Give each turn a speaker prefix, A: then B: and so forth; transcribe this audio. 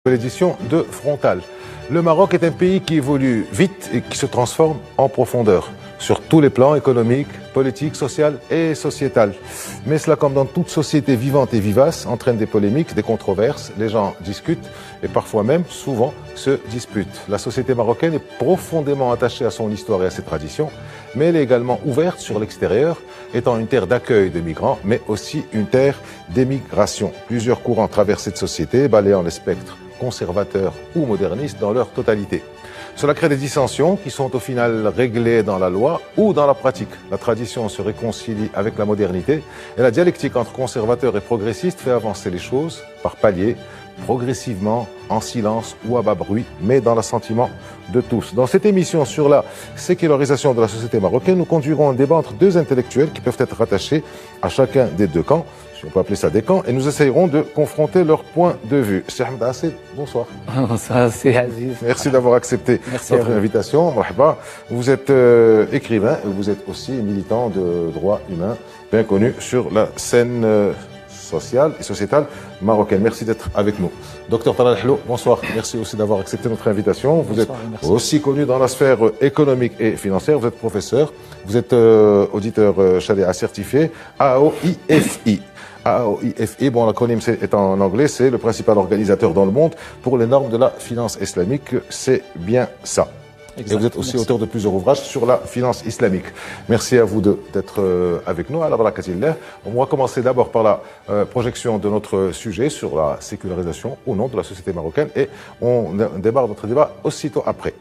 A: L'édition de Frontal. Le Maroc est un pays qui évolue vite et qui se transforme en profondeur sur tous les plans économiques, politiques, sociaux et sociétal. Mais cela, comme dans toute société vivante et vivace, entraîne des polémiques, des controverses, les gens discutent et parfois même, souvent, se disputent. La société marocaine est profondément attachée à son histoire et à ses traditions, mais elle est également ouverte sur l'extérieur, étant une terre d'accueil de migrants, mais aussi une terre d'émigration. Plusieurs courants traversent cette société, balayant les spectres conservateurs ou modernistes dans leur totalité. Cela crée des dissensions qui sont au final réglées dans la loi ou dans la pratique. La tradition se réconcilie avec la modernité et la dialectique entre conservateurs et progressistes fait avancer les choses par paliers, progressivement, en silence ou à bas bruit, mais dans l'assentiment de tous. Dans cette émission sur la sécularisation de la société marocaine, nous conduirons un débat entre deux intellectuels qui peuvent être rattachés à chacun des deux camps, si on peut appeler ça des camps, et nous essayerons de confronter leurs points de vue. Cheikh Ahmed Assid, bonsoir.
B: Bonsoir, c'est Aziz.
A: Merci d'avoir accepté notre invitation. Marhaba. Vous êtes écrivain et vous êtes aussi militant de droits humains, bien connu sur la scène sociale et sociétale marocaine. Merci d'être avec nous. Docteur Talal Hello, bonsoir. Merci aussi d'avoir accepté notre invitation. Vous êtes aussi connu dans la sphère économique et financière. Vous êtes professeur, vous êtes auditeur charia certifié AOIFI. AOIFI, bon, l'acronyme est en anglais, c'est le principal organisateur dans le monde pour les normes de la finance islamique. C'est bien ça. Exact. Et vous êtes aussi auteur de plusieurs ouvrages sur la finance islamique. Merci à vous d'être avec nous. Alors, on va commencer d'abord par la projection de notre sujet sur la sécularisation ou non de la société marocaine et on démarre notre débat aussitôt après.